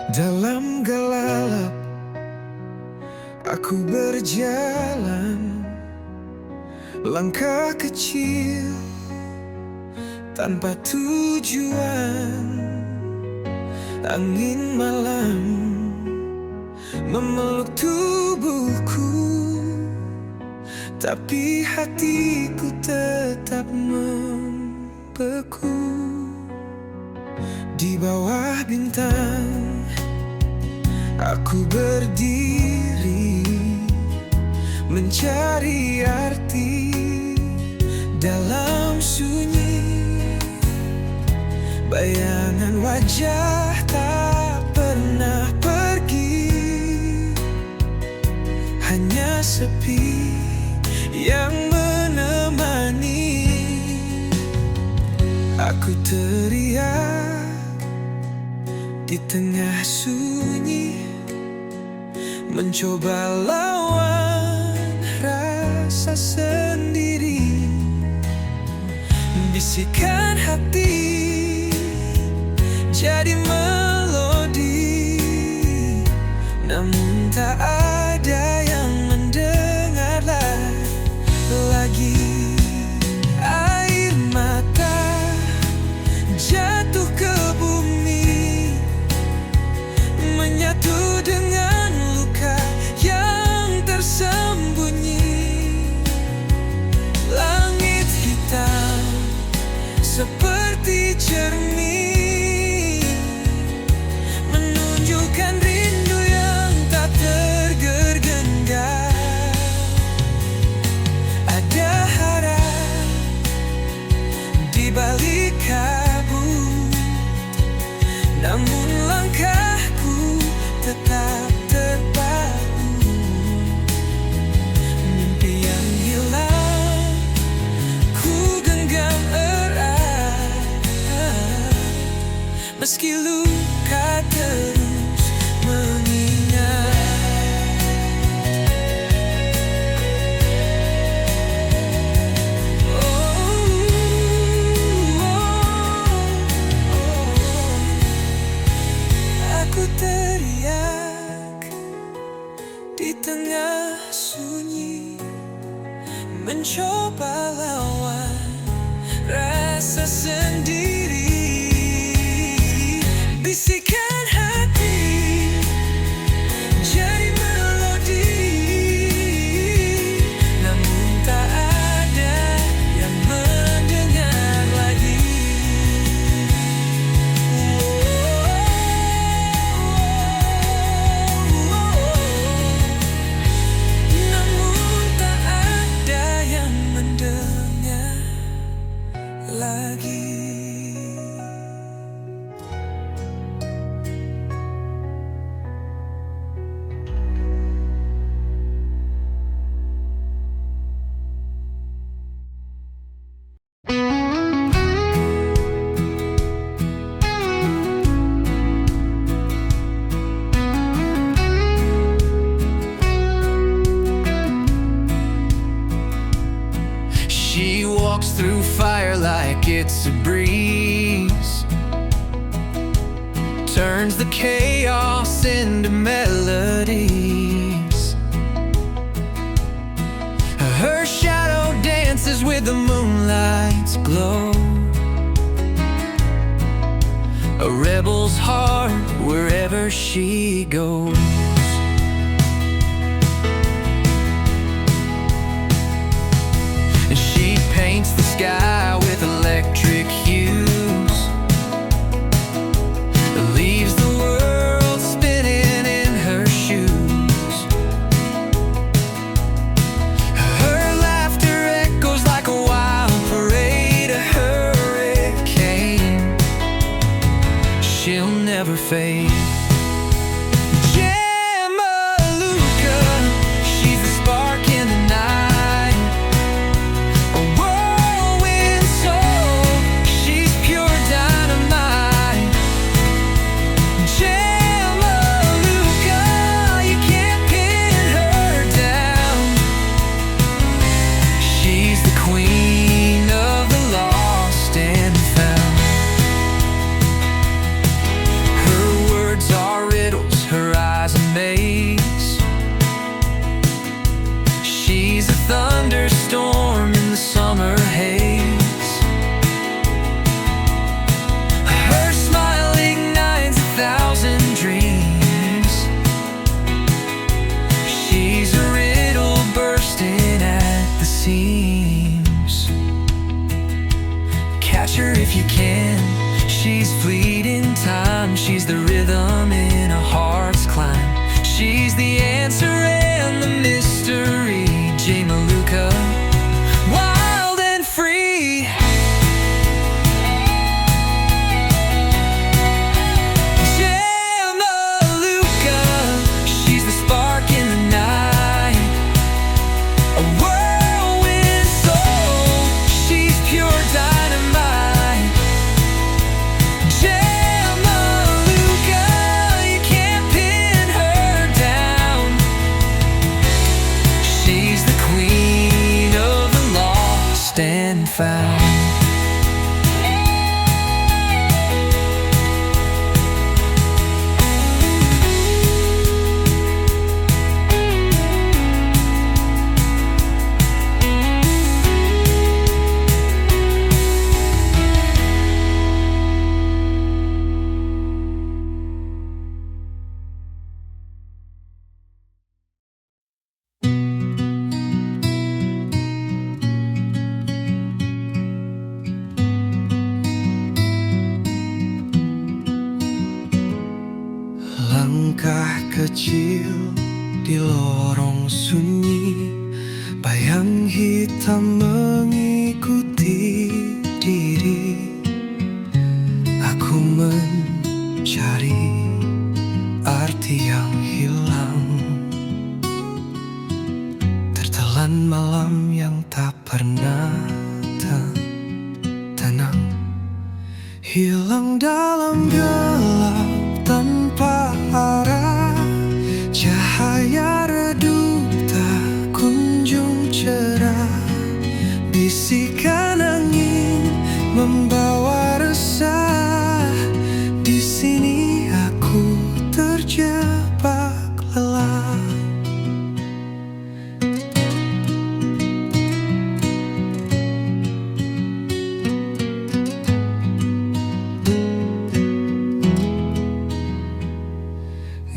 Dalam gelap aku berjalan, langkah kecil tanpa tujuan. Angin malam memeluk tubuhku, tapi hatiku tetap membeku. Di bawah bintang aku berdiri, mencari arti dalam sunyi. Bayangan wajah tak pernah pergi, hanya sepi yang menemani. Aku teriak di tengah sunyi, mencoba lawan rasa sendiri. Bisikan hati jadi melodi, namun tak ada yang mendengar lagi. Air mata jatuh ke bumi, menyatu dengan luka yang tersembunyi. Langit hitam seperti cermin, menunjukkan rindu yang tak tergenggam. Ada harap di balik kabut, namun langkahku tetap terpaku. Mimpi yang hilang ku genggam erat, meski luka terus mengingat. Aku teriak di tengah sunyi, mencoba lawan rasa sendiri. Bisikan hati jadi melodi, namun tak ada yang mendengar lagi. Namun tak ada yang mendengar lagi. She walks through fire like it's a breeze, turns the chaos into melodies. Her shadow dances with the moonlight's glow, a rebel's heart wherever she goes. She paints the sky with electric hues, leaves the world spinning in her shoes. Her laughter echoes like a wild parade, a hurricane. She'll never fade. Jamaluka, she's the spark in the night, a whirlwind soul, she's pure dynamite. Jamaluka, you can't pin her down. She's the queen of the lost and found. Her world catch her if you can. She's fleeting time, she's the rhythm in a heart's climb. She's the answer and the mystery. J. Maluka, wild and free. J. Maluka, she's the spark in the night, a whirlwind soul. She's pure dynamite. J. Maluka, you can't pin her down. She's the queen of the lost and found. Langkah kecil di lorong sunyi, bayang hitam mengikuti diri. Aku mencari arti yang hilang, tertelan malam yang tak pernah tenang, hilang dalam gelap tanpa arah. Cahaya redup tak kunjung cerah. Bisikan angin membawa resah. Di sini aku terjebak lelah.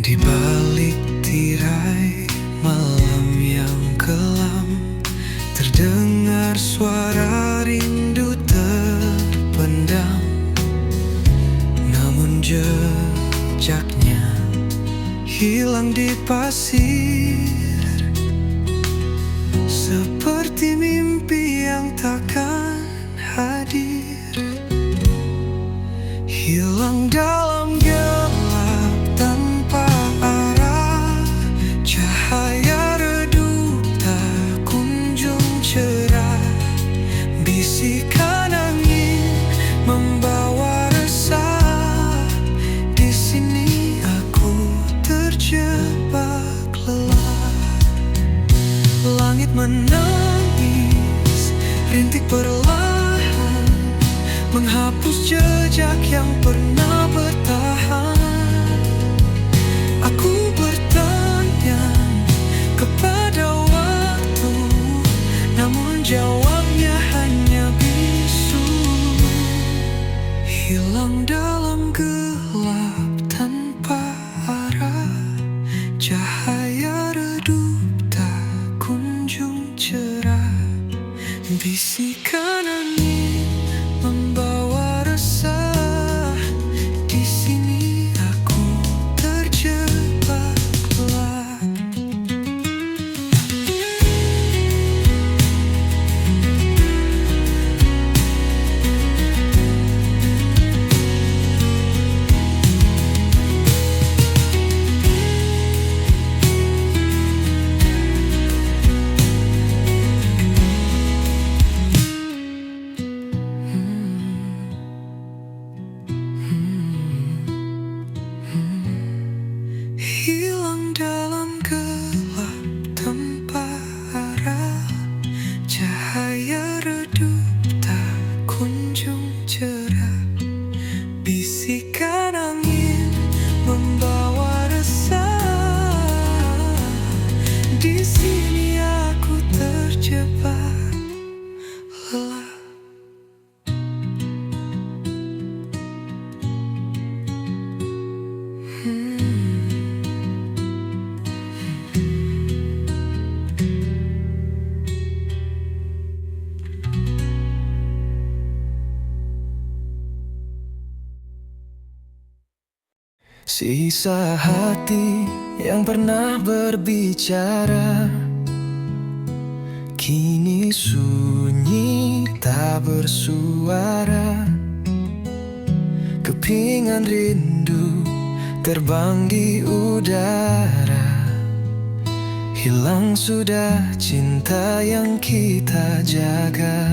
Di balik tirai malam yang kelam, terdengar suara rindu terpendam. Namun jejaknya hilang di pasir, seperti mimpi yang takkan hadir. Hilang dalam gelap tanpa arah. Cahaya redup tak kunjung cerah. Bisikan angin membawa resah. Di sini aku terjebak lelah. Langit menangis, rintik perlahan menghapus jejak yang pernah bertahan. Aku bertanya kepada waktu, namun jawabnya hanya bisu. Hilang dalam gelap tanpa arah. Cahaya redup tak kunjung cerah. Bisikan angin membawa resah. Sisa hati yang pernah berbicara kini sunyi tak bersuara. Kepingan rindu terbang di udara. Hilang sudah cinta yang kita jaga.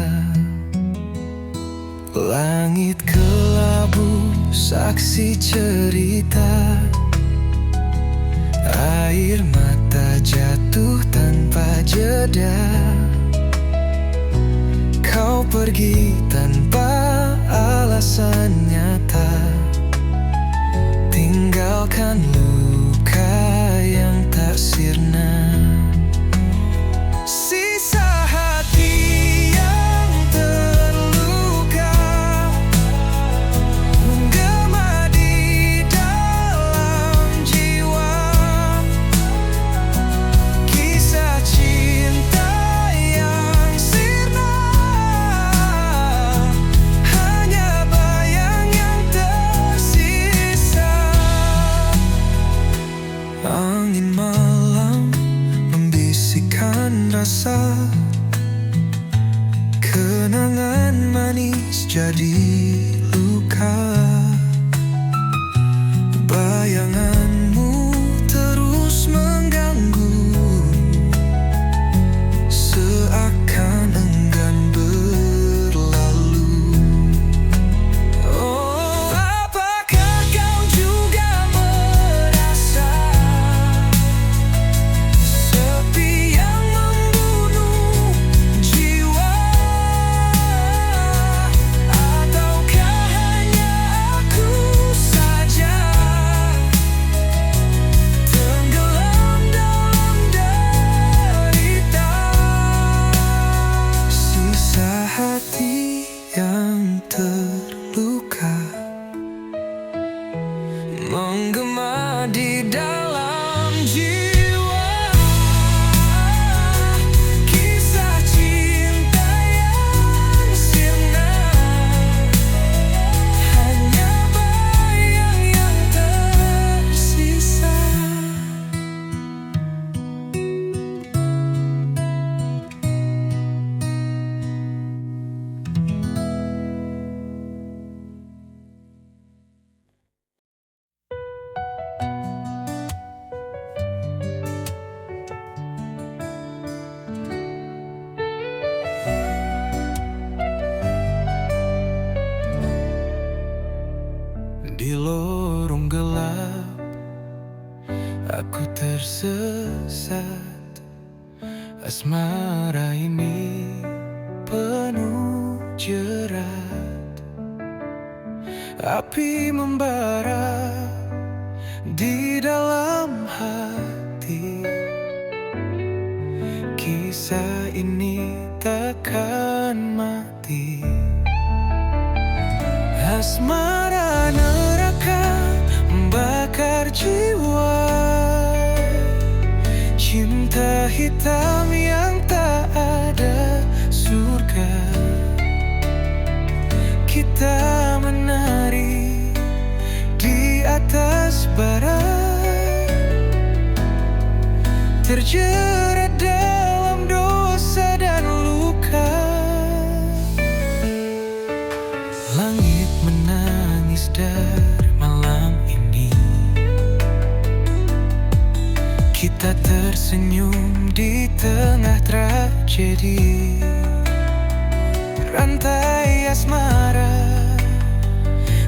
Langit kelabu saksi cerita. Air mata jatuh tanpa jeda. Kau pergi tanpa alasan nyata. Tinggalkan luka yang tak sirna. Sisa hati yang terluka menggema di dalam jiwa. Kisah cinta yang sirna, hanya bayang yang tersisa. Angin malam membisikkan rasa. Kenangan manis jadi luka. Bayanganmu terus mengganggu, seakan enggan berlalu. Oh, apakah kau juga merasa sepi yang membunuh jiwa? Ataukah hanya aku saja tenggelam dalam derita? Sisa hati yang terluka menggema di dalam jiwa. Kisah cinta yang sirna, hanya bayang yang tersisa. Di lorong gelap aku tersesat. Asmara ini penuh jerat. Api membara di dalam hati. Kisah ini takkan mati. Asmara neraka membakar jiwa. Cinta hitam yang tak ada surga. Kita menari di atas bara, terjerat dalam dosa dan luka. Langit menangis dari malam ini. Kita tersenyum di tengah tragedi. Rantai asmara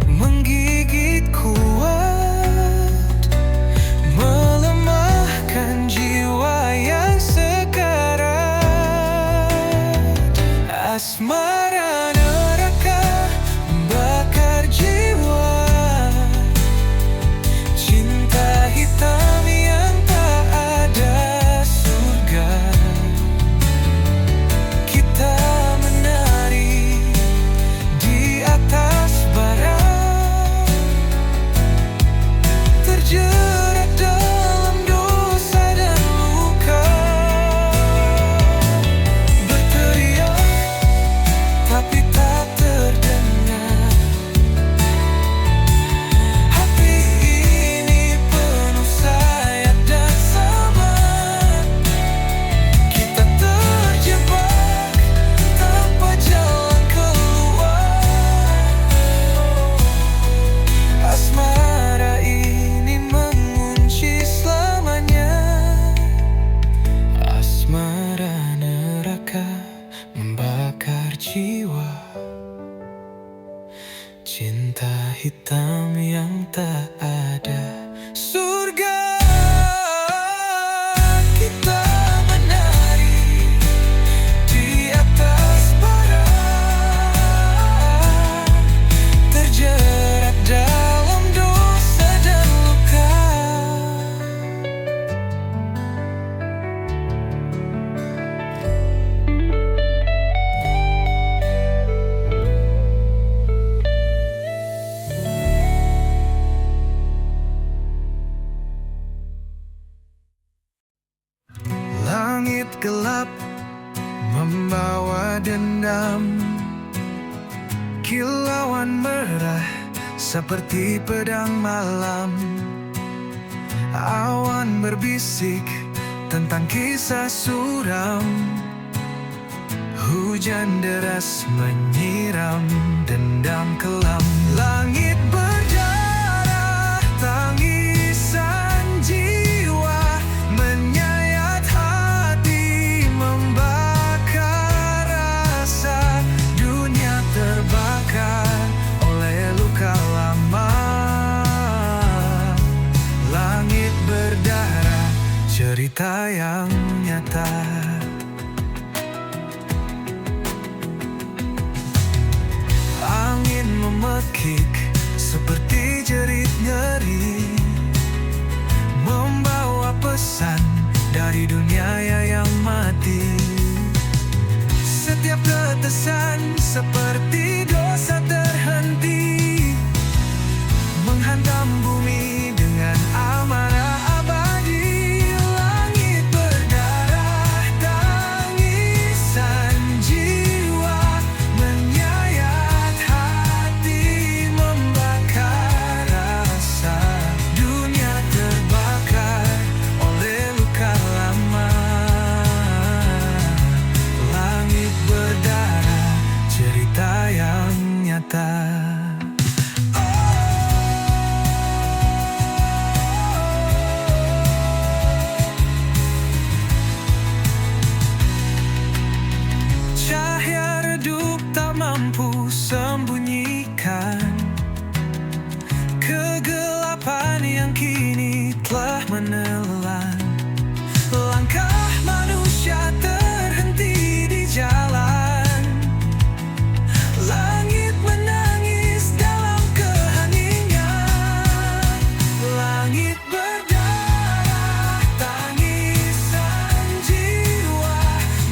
menggigit kuat, melemahkan jiwa yang sekarat. Asmara neraka membakar jiwa. Cinta hitam yang tak ada surga. Kita menari cinta hitam yang tak ada surga. Kita menari di atas bara, terjerat dalam dosa dan luka. Langit gelap membawa dendam, kilauan merah seperti pedang malam. Awan berbisik tentang kisah suram, hujan deras menyiram dendam kelam. Langit berdarah, tangisan jiwa menyayat hati, membakar rasa. Dunia terbakar oleh luka lama. Langit berdarah, cerita yang nyata. Angin memekik seperti jerit nyeri, membawa pesan dari dunia yang mati. Setiap tetesan seperti dosa terhenti, menghantam bumi dengan amarah abadi. Langit berdarah, tangisan jiwa menyayat hati, membakar rasa. Dunia terbakar oleh luka lama. Langit berdarah, cerita yang nyata. Cahaya redup tak mampu sembunyikan kegelapan yang kini telah menelan. Langkah manusia terhenti di jalan. Langit menangis dalam keheningan. Langit berdarah, tangisan jiwa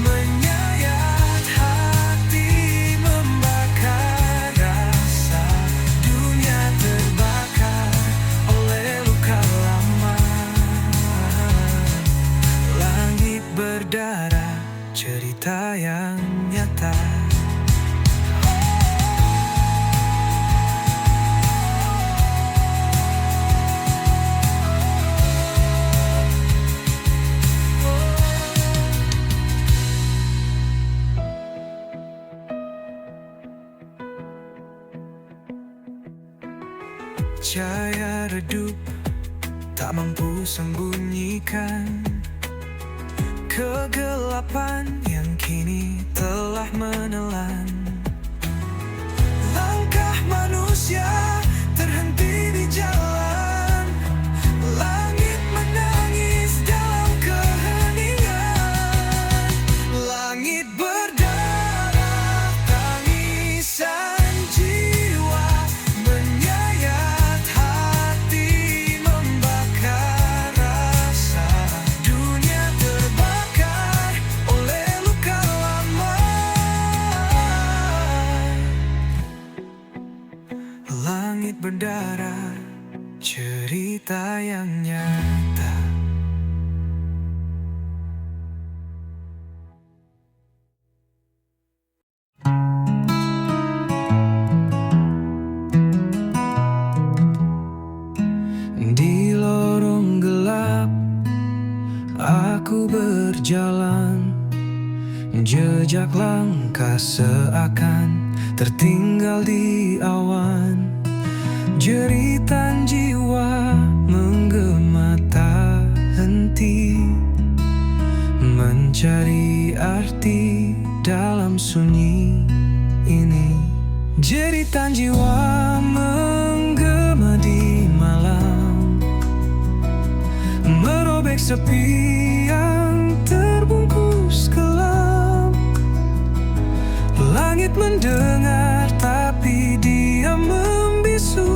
menyayat hati, membakar rasa. Dunia terbakar oleh luka lama. Langit berdarah, cerita yang nyata. Cahaya redup tak mampu sembunyikan kegelapan yang kini telah menelan. Langkah manusia terhenti di jalan. Langit menangis dalam keheningan. Langit berdarah, tangisan jiwa menyayat hati, membakar rasa. Dunia terbakar oleh luka lama. Langit berdarah, cerita yang nyata. Di lorong gelap aku berjalan, jejak langkah seakan tertinggal di awan. Jeritan jiwa menggema tak henti, mencari arti dalam sunyi ini. Jeritan jiwa menggema di malam, merobek sepi yang terbungkus kelam. Langit mendengar tapi dia membisu.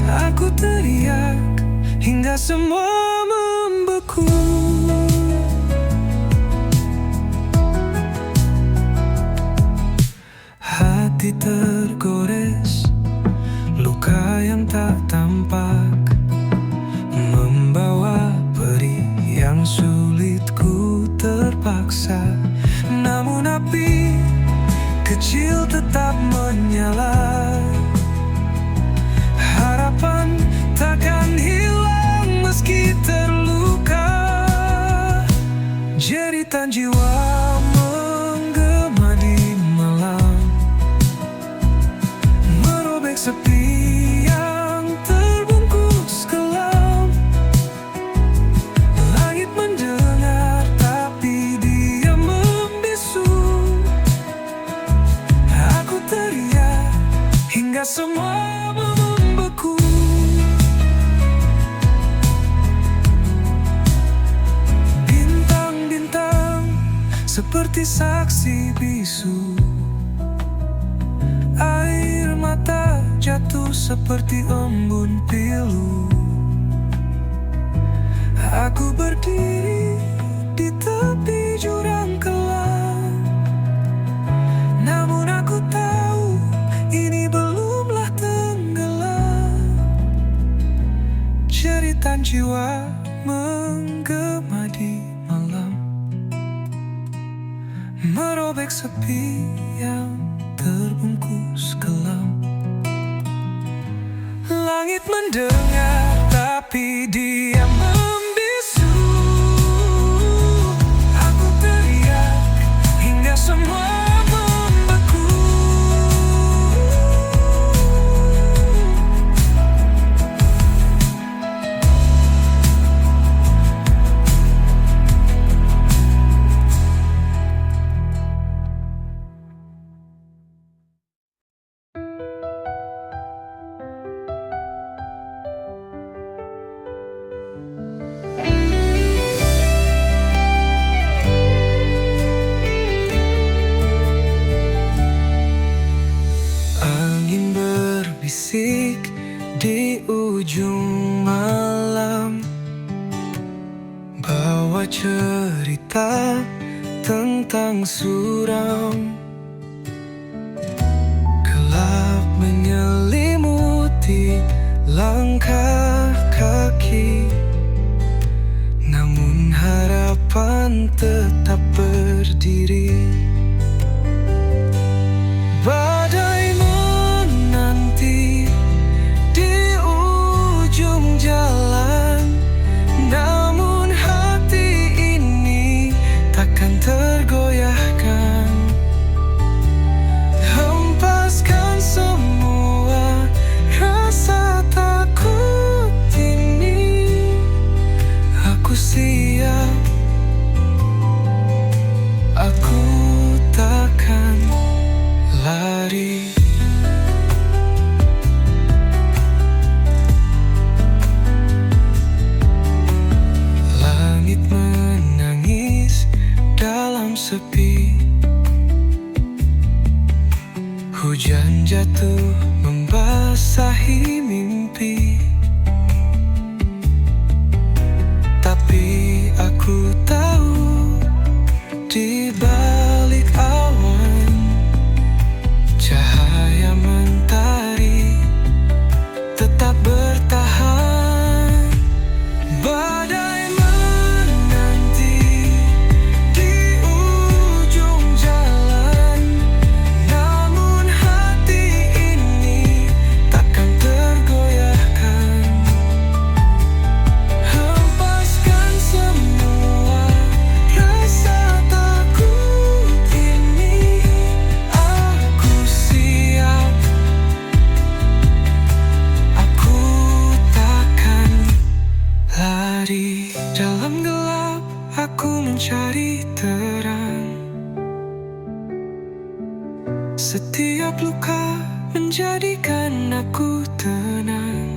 Aku teriak hingga semua membeku. Hati tergores, luka yang tak tampak, membawa perih yang sulit ku terpaksa. Namun api kecil tetap menyala. Harapan takkan hilang meski terluka. Jeritan jiwa menggema di malam, merobek sepi yang terbungkus kelam. Langit mendengar tapi dia membisu. Aku teriak hingga semua membeku. Bintang-bintang seperti saksi bisu. Air mata jatuh seperti embun pilu. Aku berdiri di tepi jurang kelam, namun aku tahu ini belumlah tenggelam. Jeritan jiwa menggema di malam, merobek sepi yang terbungkus kelam. Langit mendengar tapi dia membisu. Aku teriak hingga semua membeku. Angin berbisik di ujung malam, bawa cerita tentang suram. Gelap menyelimuti langkah kaki, namun harapan tetap berdiri. Badai menanti di ujung jalan, namun hati ini takkan tergoyahkan. Hempaskan semua rasa takut ini. Aku siap, aku takkan lari. Langit menangis dalam sepi. Hujan jatuh membasahi mimpi. Tapi aku tahu di balik awan cahaya mentari tetap bertahan. Badai menanti di ujung jalan, namun hati ini takkan tergoyahkan. Hempaskan semua rasa takut ini. Aku siap, aku takkan lari. Dalam gelap aku mencari terang. Setiap luka menjadikan aku tenang.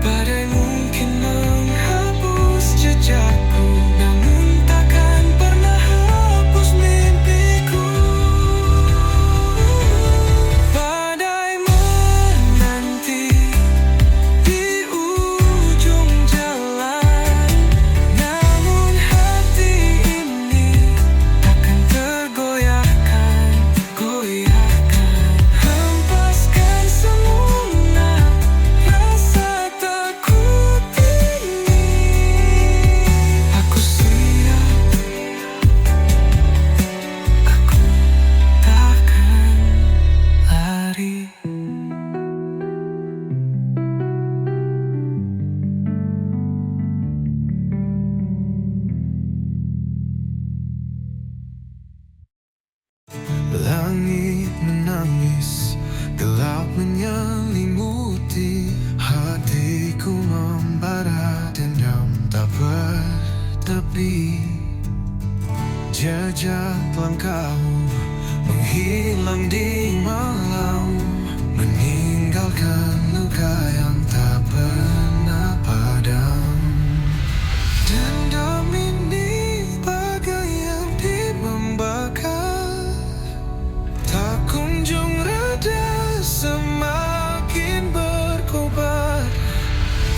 Badai mungkin menghapus jejakku, namun takkan pernah hapus mimpiku. Badai menanti di ujung jalan, namun hati ini takkan tergoyahkan. Hempaskan semua rasa takut ini. Aku siap, aku takkan lari. Langit menangis, gelap menyelimuti hatiku, membara dendam tak bertepi. Jejak langkahmu menghilang di malam, meninggalkan luka yang tak pernah padam. Dendam ini bagai api membakar, tak kunjung reda, semakin berkobar.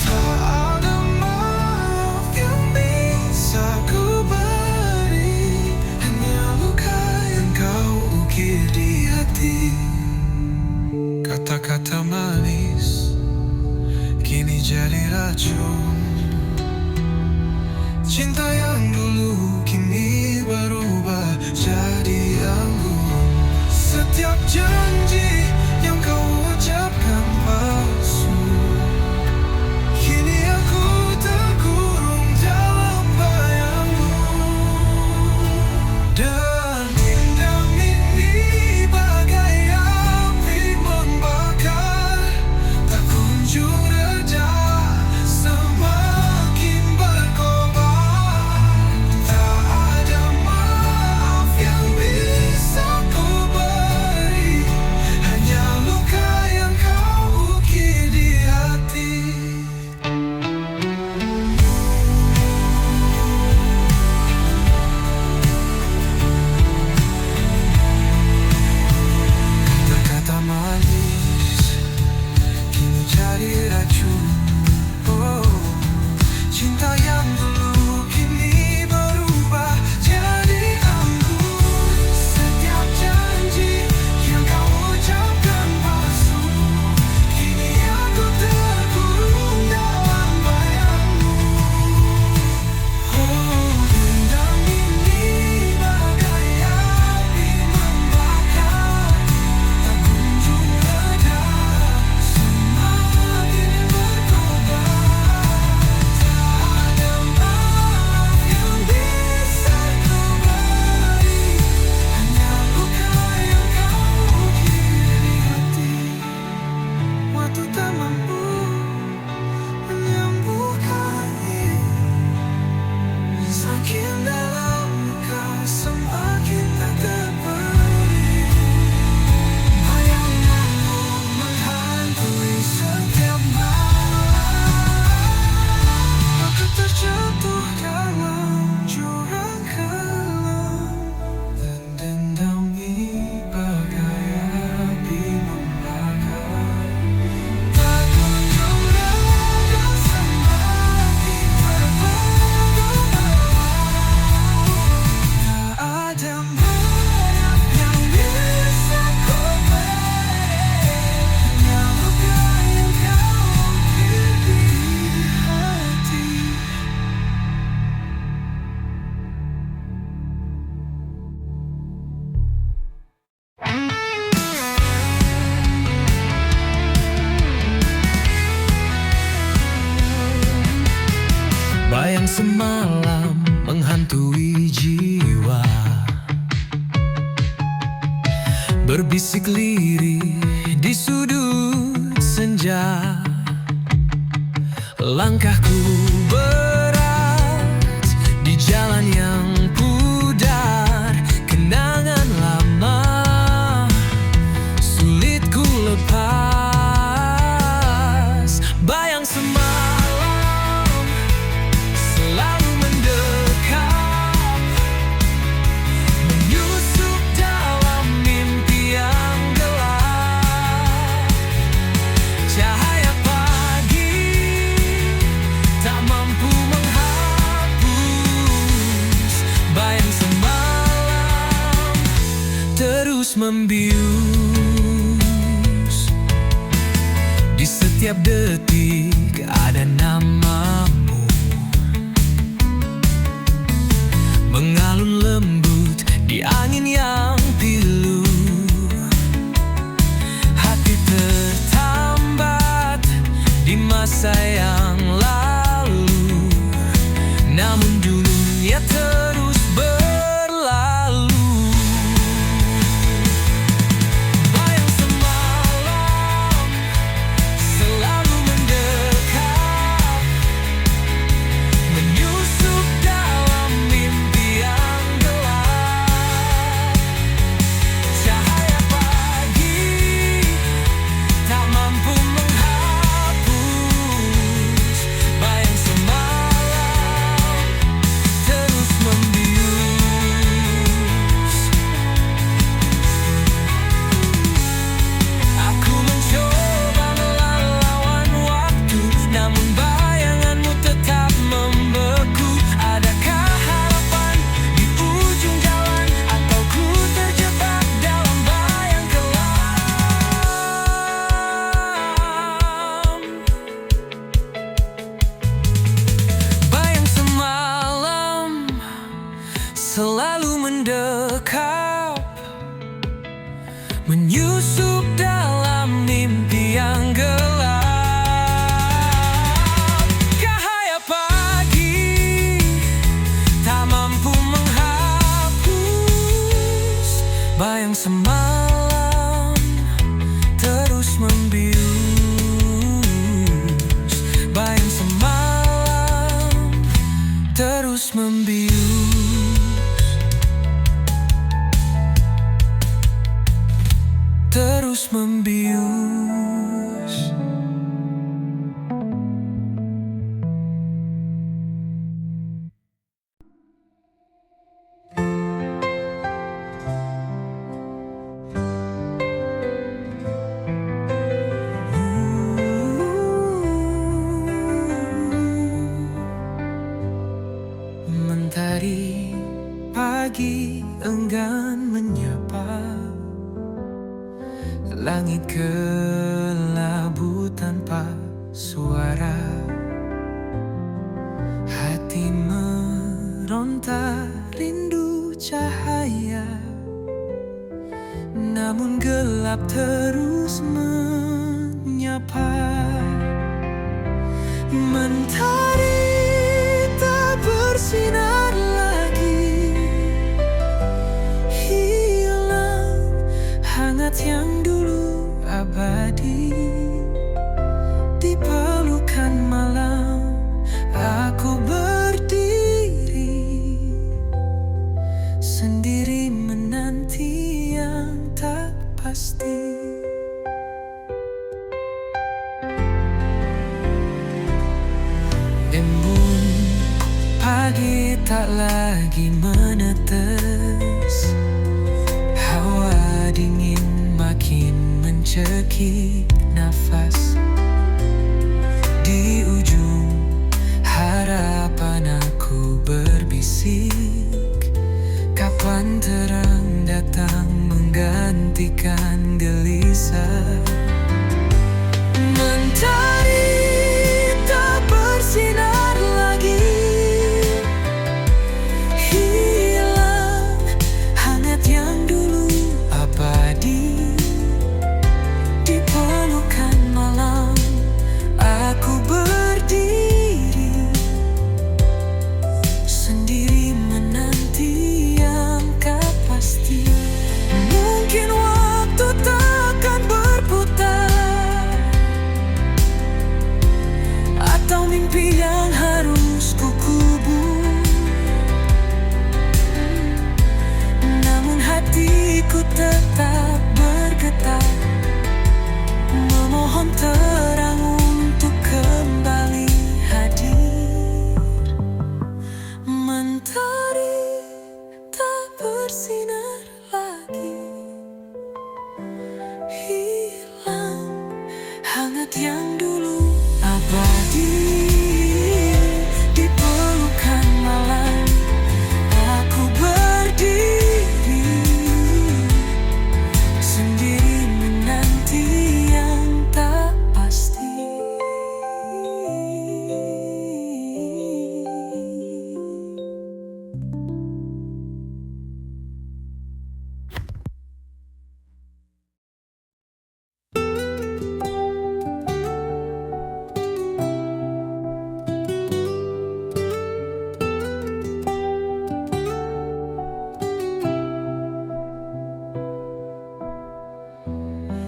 Tak ada maaf yang bisa ku beri, hanya luka yang kau ukir di hati. Kata-kata manis kini jadi racun. Cinta yang dulu kini berubah jadi anggun. Setiap janji yang kau ucapkan palsu, kini aku terkurung dalam bayangmu. Dan dendam ini bagai api membakar, tak kunjung reda, semakin berkobar. Tak ada maaf yang bisa ku beri, hanya luka yang kau ukir di hati. Kata-kata manis kini jadi racun. Oh, cinta yang dulu kini berubah jadi anggun. Setiap janji yang kau ucapkan palsu, kini aku terkurung dalam bayangmu. Oh, dendam ini bagai api membakar, tak kunjung reda, semakin berkobar. Tak ada maaf yang bisa ku beri, hanya luka yang kau ukir di hati. Waktu tak mampu menyembuhkannya, semakin dalam luka, semakin tak terberi. Bayanganmu menghantui setiap malam, aku terjatuh dalam jurang kelam. Dan dendam ini bagai api membakar, tak kunjung reda, semakin berkobar. Tak ada maaf yang bisa ku beri, hanya luka yang kau ukir di hati. Bayang semalam menghantui jiwa, berbisik lirih di sudut senja. Langkahku berat di jalan yang pudar, kenangan lama terus membius. Di setiap detik ada namamu, mengalun lembut di angin yang pilu. Hati tertambat di masa yang lalu, namun dunia terus berlalu. Bayang semalam selalu mendekat, menyusup dalam mimpi yang gelap. Cahaya pagi tak mampu menghapus bayang semalam terus membius. Aku mencoba melawan waktu, namun bayanganmu tetap membeku. Adakah harapan di ujung jalan, atau ku terjebak dalam bayang kelam? Bayang semalam selalu mendekap, menyusup dalam mimpi yang gelap. Cahaya pagi tak mampu menghapus bayang semalam terus membius. Bayang semalam terus membius. Terus membius. Mentari pagi enggan menyapa, langit kelabu tanpa suara. Hati meronta rindu cahaya, namun gelap terus menyapa. Mentari tak bersinar lagi, hilang hangat yang dulu abadi. Di pelukan malam aku berdiri, sendiri menanti yang tak pasti. Embun pagi tak lagi menetes, hawa dingin makin mencekik nafas. Di ujung harapan aku berbisik, kapan terang datang menggantikan gelisah. Mentari tak bersinar lagi, hilang hangat yang dulu abadi. Di pelukan malam aku berdiri, sendiri menanti yang tak pasti. Mungkin waktu takkan berputar,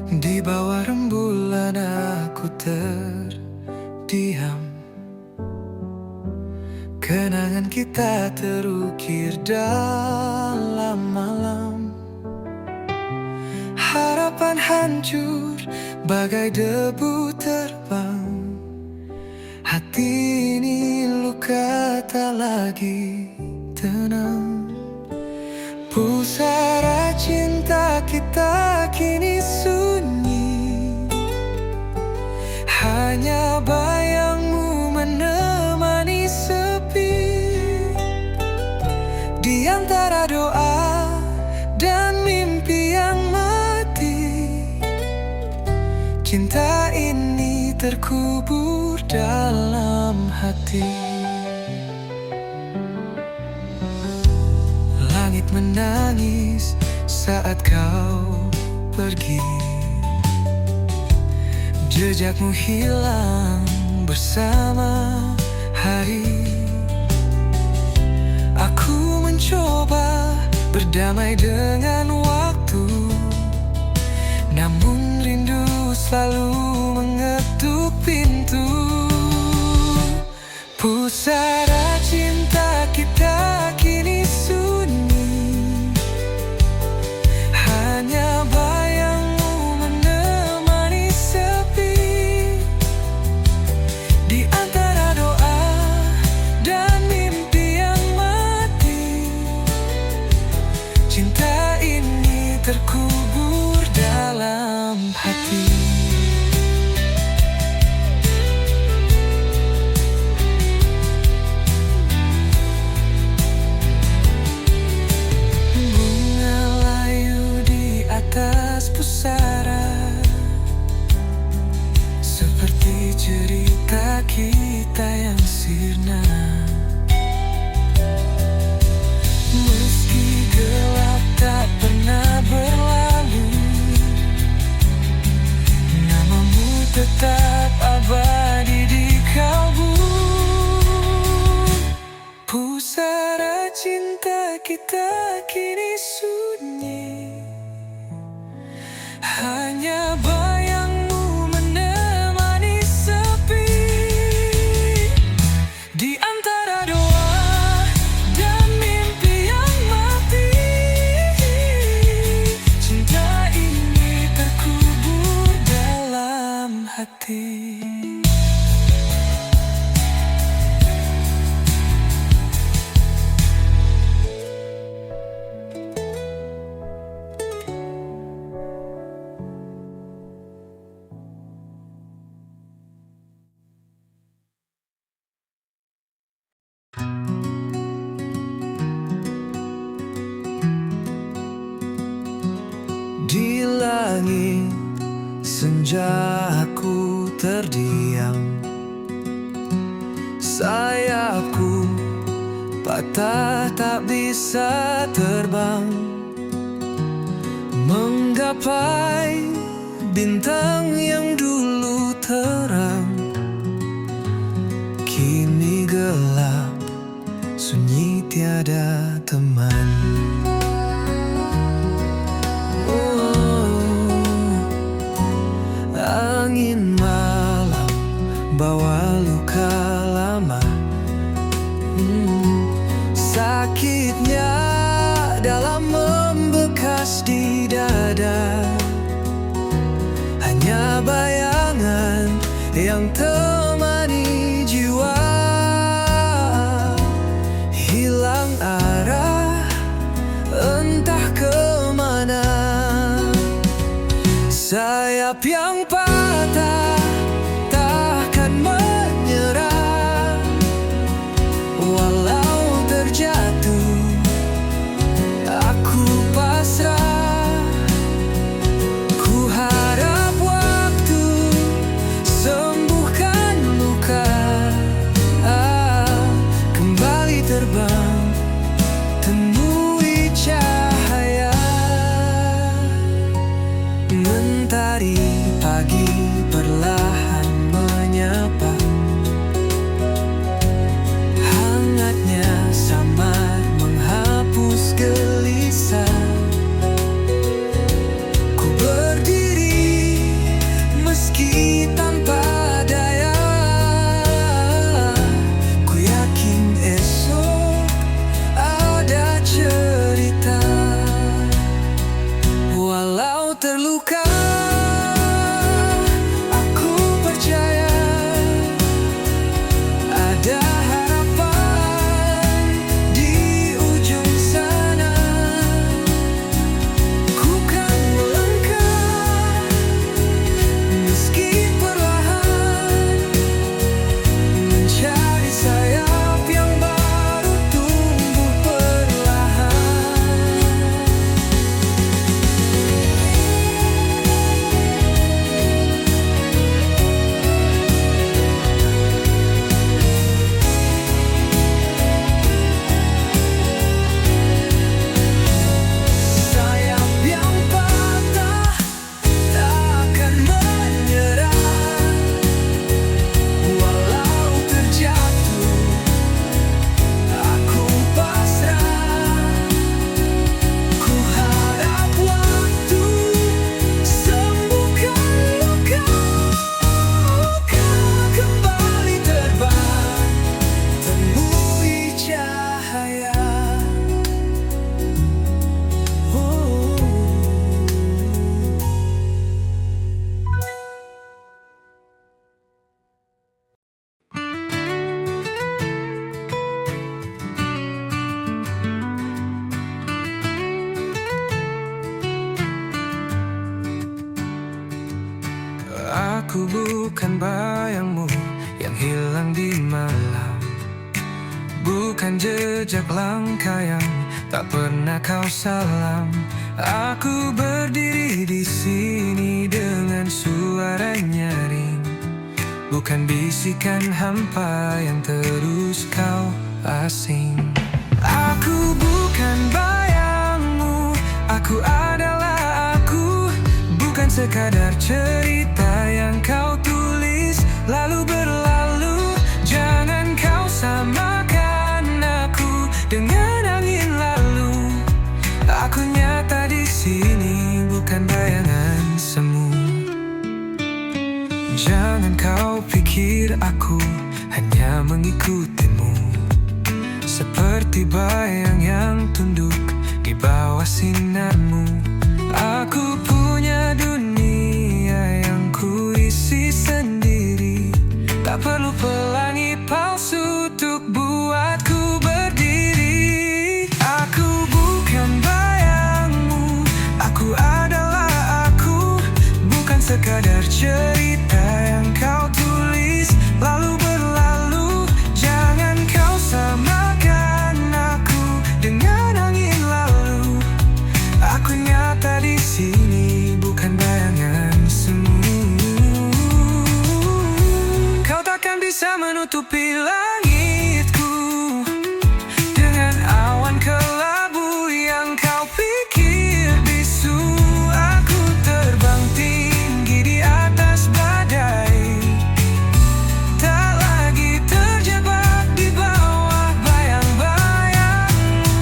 Di bawah rembulan aku terdiam. Kenangan kita terukir dalam malam. Harapan hancur bagai debu terbang. Hati ini luka tak lagi tenang. Pusara cinta kita kini sunyi. Hanya bayangmu menemani sepi. Di antara doa dan mimpi yang mati, cinta ini terkubur dalam hati. Langit menangis saat kau pergi. Jejakmu hilang bersama hari. Aku mencoba berdamai dengan waktu, namun rindu selalu mengetuk pintu. Pusara cinta kita kini sunyi. Hanya bayangmu menemani sepi. Di antara doa dan mimpi yang mati, cinta ini terkubur dalam hati. Bunga layu di atas pusara, seperti cerita kita yang sirna. Meski gelap tak pernah berlalu, namamu tetap abadi di kalbu. Pusara cinta kita kini sunyi. Hanya bayangmu menemani sepi. Di antara doa dan mimpi yang mati, cinta ini terkubur dalam hati. Di langit senja aku terdiam. Sayapku patah tak bisa terbang, menggapai bintang yang dulu terang. Kini gelap, sunyi tiada teman. Angin malam bawa luka lama. Sakitnya dalam membekas di dada. Hanya bayangan yang temani jiwa. Hilang arah entah kemana. Sayap yang patah takkan menyerah. Walau terjatuh, aku pasrah. Ku harap waktu sembuhkan luka. Kembali terbang, temui cahaya. Mentari pagi perlahan menyapa. Hangatnya samar menghapus gelisah. Ku berdiri terluka, aku percaya ada harapan di ujung sana. Ku kan melangkah meski perlahan, mencari sayap yang baru tumbuh perlahan. Sayap yang patah takkan menyerah, walau terjatuh aku pasrah. Ku harap waktu sembuhkan luka, kembali terbang, temui cahaya. Aku bukan bayangmu yang hilang di malam, bukan jejak langkah yang tak pernah kau salam. Aku berdiri di sini dengan suara nyaring, bukan bisikan hampa yang terus kau asing. Aku bukan bayangmu, aku adalah aku, bukan sekadar cerita yang kau tulis lalu berlalu. Jangan kau samakan aku dengan angin lalu. Aku nyata di sini, bukan bayangan semu. Jangan kau pikir aku hanya mengikutimu, seperti bayang yang tunduk di bawah sinarmu. Aku punya dunia yang ku isi sendiri, tak perlu pelangi palsu untuk buatku berdiri. Aku bukan bayangmu, aku adalah aku, bukan sekadar cerita yang kau tulis lalu berlalu. Jangan kau samakan aku dengan angin lalu. Aku nyata di sini, bukan bayangan semu. Kau takkan bisa menutupi langitku dengan awan kelabu yang kau pikir bisu. Aku terbang tinggi di atas badai, tak lagi terjebak di bawah bayang-bayangmu.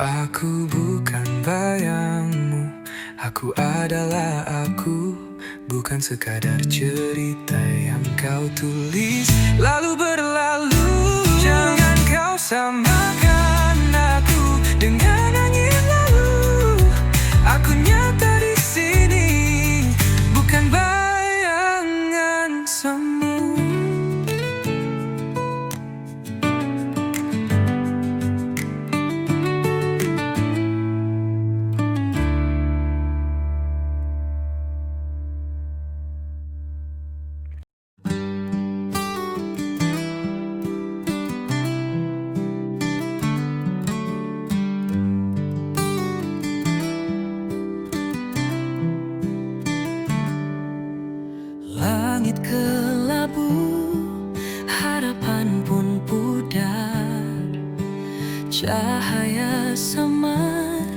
Aku bukan bayangmu, aku adalah aku, bukan sekadar cerita yang kau tulis lalu berlalu. Jangan kau samakan aku dengan angin lalu. Aku nyata di sini, bukan bayangan semu. Langit kelabu, harapan pun pudar. Cahaya samar,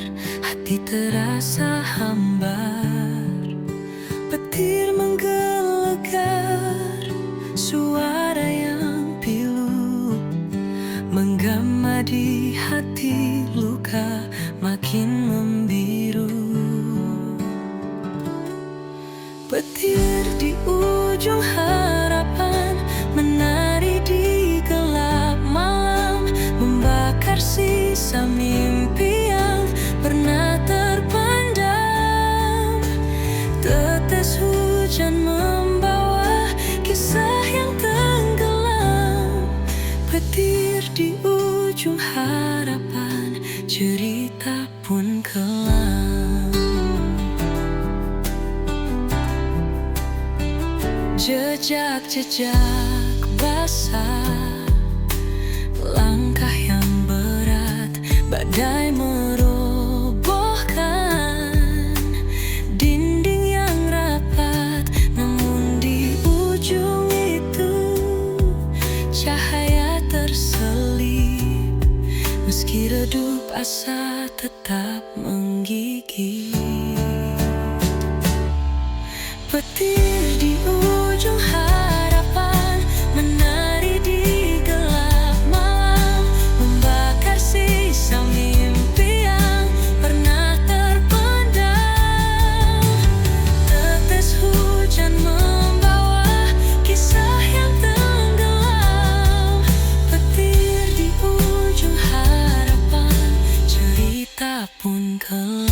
hati terasa hambar. Petir menggelegar, suara yang pilu menggema di hati, luka makin membiru. Petir di ujung ujung harapan, menari di gelap malam, membakar sisa mimpi yang pernah terpendam. Tetes hujan membawa kisah yang tenggelam, petir di ujung harapan, cerita pun kelam. Jejak-jejak basah, langkah yang berat, badai merobohkan dinding yang rapat. Namun di ujung itu cahaya terselip, meski redup asa tetap menggigit. Petir di ujung harapan, menari di gelap malam, membakar sisa mimpi yang pernah terpendam. Tetes hujan membawa kisah yang tenggelam, petir di ujung harapan, cerita pun kelam.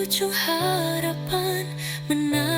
Ujung harapan, menari